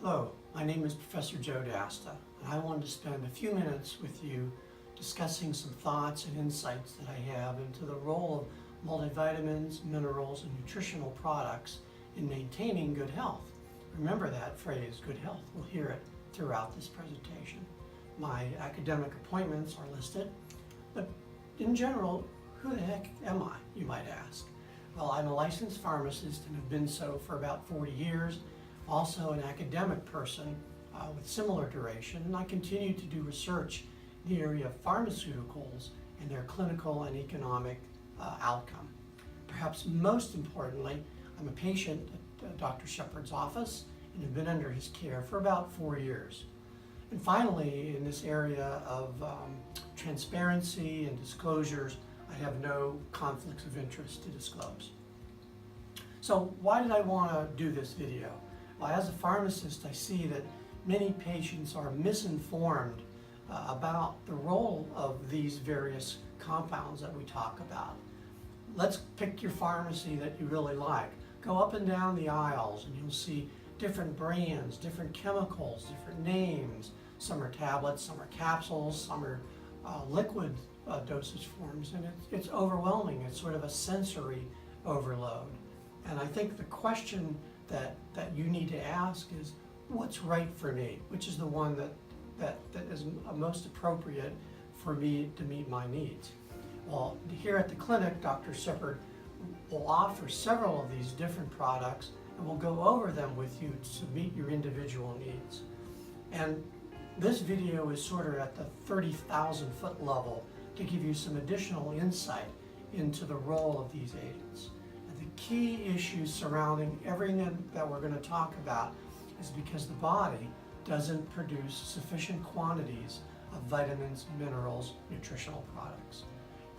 Hello, my name is Professor Joe Dasta, and I wanted to spend a few minutes with you discussing some thoughts and insights that I have into the role of multivitamins, minerals, and nutritional products in maintaining good health. Remember that phrase, good health. We'll hear it throughout this presentation. My academic appointments are listed, but in general, who the heck am I, you might ask? Well, I'm a licensed pharmacist and have been so for about 40 years. Also an academic person with similar duration, and I continue to do research in the area of pharmaceuticals and their clinical and economic outcome. Perhaps most importantly, I'm a patient at Dr. Shepard's office and have been under his care for about 4 years. And finally, in this area of transparency and disclosures, I have no conflicts of interest to disclose. So why did I want to do this video? Well, as a pharmacist, I see that many patients are misinformed about the role of these various compounds that we talk about. Let's pick your pharmacy that you really like. Go up and down the aisles and you'll see different brands, different chemicals, different names. Some are tablets, some are capsules, some are liquid dosage forms, and it's overwhelming. It's sort of a sensory overload. And I think the question that you need to ask is, what's right for me? Which is the one that is most appropriate for me to meet my needs? Well, here at the clinic, Dr. Shepard will offer several of these different products, and we'll go over them with you to meet your individual needs. And this video is sort of at the 30,000 foot level to give you some additional insight into the role of these agents. And the key issues surrounding everything that we're going to talk about is because the body doesn't produce sufficient quantities of vitamins, minerals, nutritional products.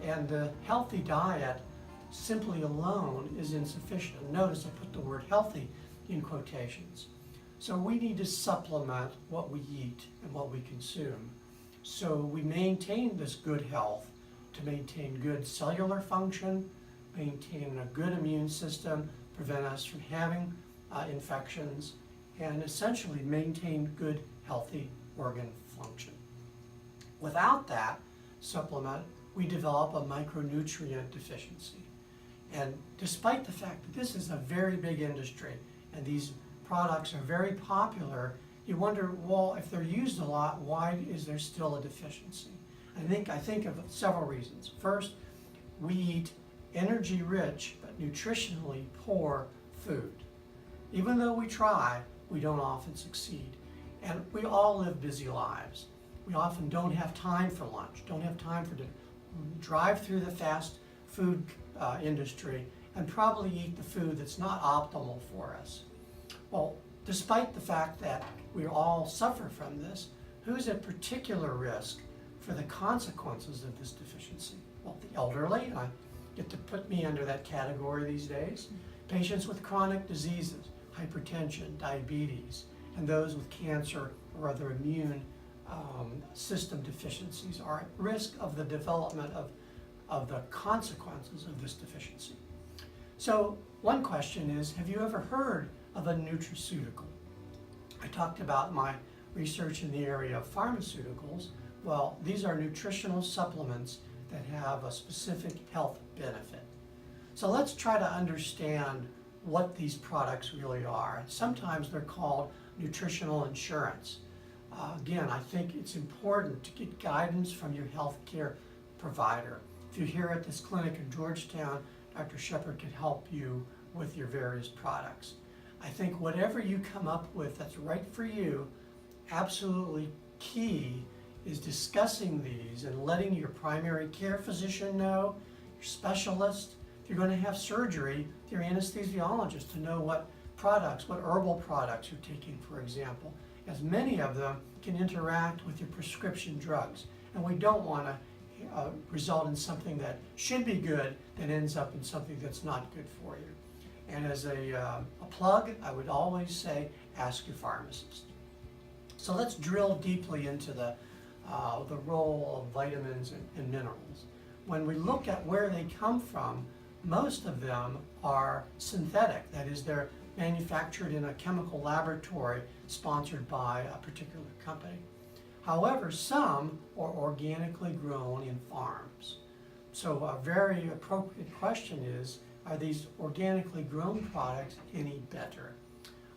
And the healthy diet simply alone is insufficient. And notice I put the word healthy in quotations. So we need to supplement what we eat and what we consume, so we maintain this good health, to maintain good cellular function, maintain a good immune system, prevent us from having infections, and essentially maintain good, healthy organ function. Without that supplement, we develop a micronutrient deficiency. And despite the fact that this is a very big industry and these products are very popular, you wonder, well, if they're used a lot, why is there still a deficiency? I think of several reasons. First, we eat energy-rich but nutritionally poor food. Even though we try, we don't often succeed. And we all live busy lives. We often don't have time for lunch, don't have time for dinner. Drive through the fast food industry and probably eat the food that's not optimal for us. Well, despite the fact that we all suffer from this, who's at particular risk for the consequences of this deficiency? Well, the elderly, I get to put me under that category these days. Patients with chronic diseases, hypertension, diabetes, and those with cancer or other immune system deficiencies are at risk of the development of the consequences of this deficiency. So one question is, have you ever heard of a nutraceutical? I talked about my research in the area of pharmaceuticals. Well, these are nutritional supplements that have a specific health benefit. So let's try to understand what these products really are. Sometimes they're called nutritional insurance. Again, I think it's important to get guidance from your healthcare provider. If you're here at this clinic in Georgetown, Dr. Shepard can help you with your various products. I think whatever you come up with that's right for you, absolutely key is discussing these and letting your primary care physician know, your specialist. If you're going to have surgery, your anesthesiologist, to know what products, what herbal products you're taking, for example, as many of them can interact with your prescription drugs. And we don't want to result in something that should be good that ends up in something that's not good for you. And as a plug, I would always say, ask your pharmacist. So let's drill deeply into the role of vitamins and minerals. When we look at where they come from, most of them are synthetic. That is, they're manufactured in a chemical laboratory sponsored by a particular company. However, some are organically grown in farms. So a very appropriate question is, are these organically grown products any better?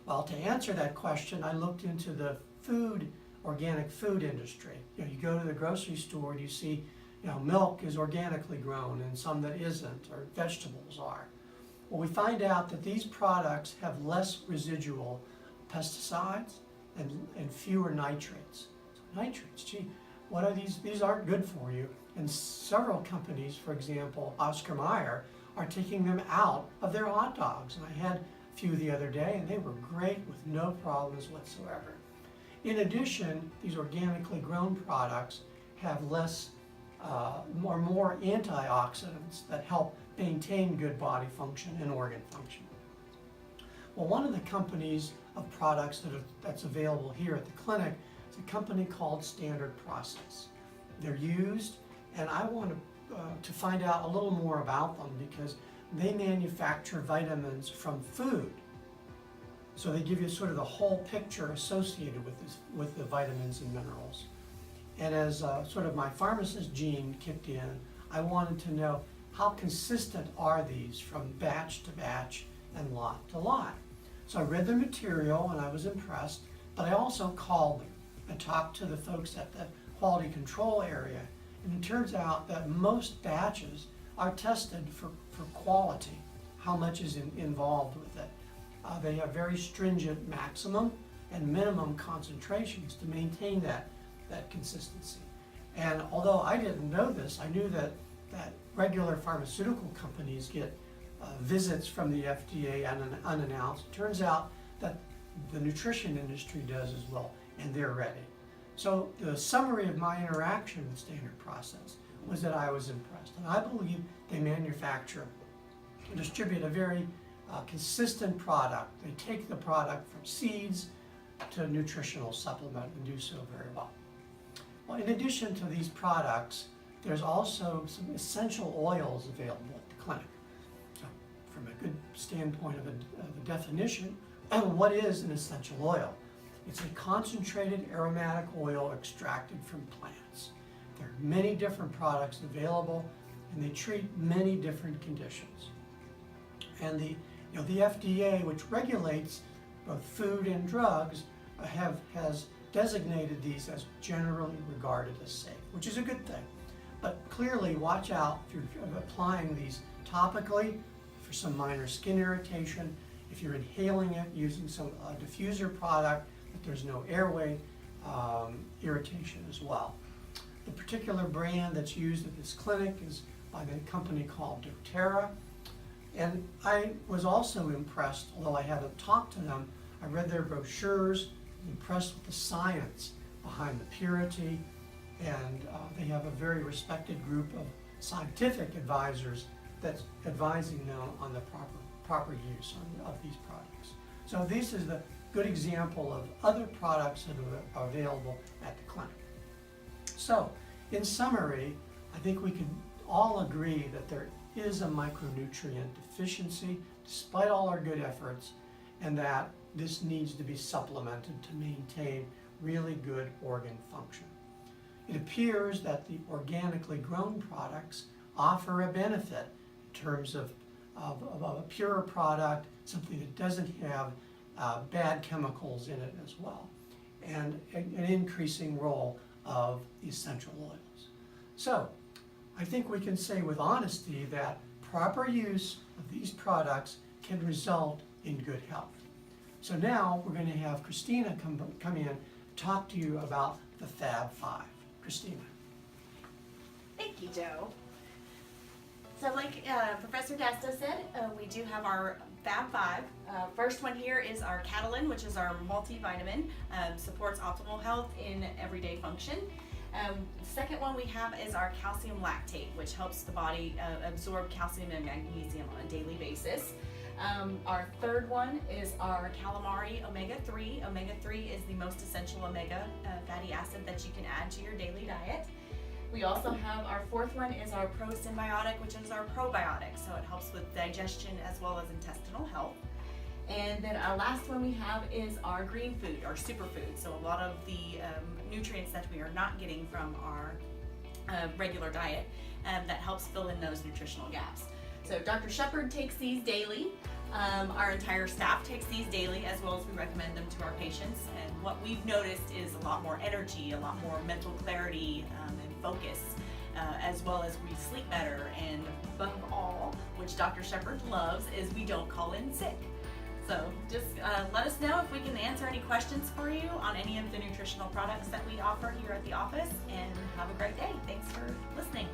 Well, to answer that question, I looked into the organic food industry. You go to the grocery store and you see, milk is organically grown and some that isn't, or vegetables are. Well, we find out that these products have less residual pesticides and fewer nitrates. So nitrates, gee, what are these? These aren't good for you. And several companies, for example, Oscar Mayer, are taking them out of their hot dogs. And I had a few the other day and they were great with no problems whatsoever. In addition, these organically grown products have more antioxidants that help maintain good body function and organ function. Well, one of the companies of products that's available here at the clinic is a company called Standard Process. They're used, and I want to find out a little more about them because they manufacture vitamins from food. So they give you sort of the whole picture associated with the vitamins and minerals. And as sort of my pharmacist gene kicked in, I wanted to know how consistent are these from batch to batch and lot to lot. So I read the material and I was impressed, but I also called them and talked to the folks at the quality control area. And it turns out that most batches are tested for quality, how much is involved with it. They have very stringent maximum and minimum concentrations to maintain that consistency. And although I didn't know this, I knew that regular pharmaceutical companies get visits from the FDA unannounced. It turns out that the nutrition industry does as well, and they're ready. So the summary of my interaction with Standard Process was that I was impressed. And I believe they manufacture and distribute a very consistent product. They take the product from seeds to nutritional supplement and do so very well. Well, in addition to these products, there's also some essential oils available at the clinic. So from a good standpoint of the definition, what is an essential oil? It's a concentrated aromatic oil extracted from plants. There are many different products available and they treat many different conditions. And the FDA, which regulates both food and drugs, has designated these as generally regarded as safe, which is a good thing. But clearly watch out if you're applying these topically for some minor skin irritation, if you're inhaling it using some diffuser product, that there's no airway irritation as well. The particular brand that's used at this clinic is by the company called doTERRA. And I was also impressed, although I haven't talked to them, I read their brochures, impressed with the science behind the purity, and they have a very respected group of scientific advisors that's advising them on the proper use of these products. So this is the good example of other products that are available at the clinic. So in summary, I think we can all agree that there is a micronutrient deficiency despite all our good efforts, and that this needs to be supplemented to maintain really good organ function. It appears that the organically grown products offer a benefit in terms of a purer product, something that doesn't have bad chemicals in it as well, and an increasing role of the essential oils. So I think we can say with honesty that proper use of these products can result in good health. So now we're going to have Christina come in and talk to you about the Fab 5. Christina. Thank you, Joe. So like Professor Dasta said, we do have our Fab 5. First one here is our Catalin, which is our multivitamin, supports optimal health in everyday function. The second one we have is our calcium lactate, which helps the body absorb calcium and magnesium on a daily basis. Our third one is our calamari omega-3. Omega-3 is the most essential omega fatty acid that you can add to your daily diet. We also have our fourth one is our pro-symbiotic, which is our probiotic, so it helps with digestion as well as intestinal health. And then our last one we have is our green food, our superfood. So a lot of the nutrients that we are not getting from our regular diet that helps fill in those nutritional gaps. So Dr. Shepard takes these daily. Our entire staff takes these daily, as well as we recommend them to our patients. And what we've noticed is a lot more energy, a lot more mental clarity and focus, as well as we sleep better. And above all, which Dr. Shepard loves, is we don't call in sick. So just let us know if we can answer any questions for you on any of the nutritional products that we offer here at the office, and have a great day. Thanks for listening.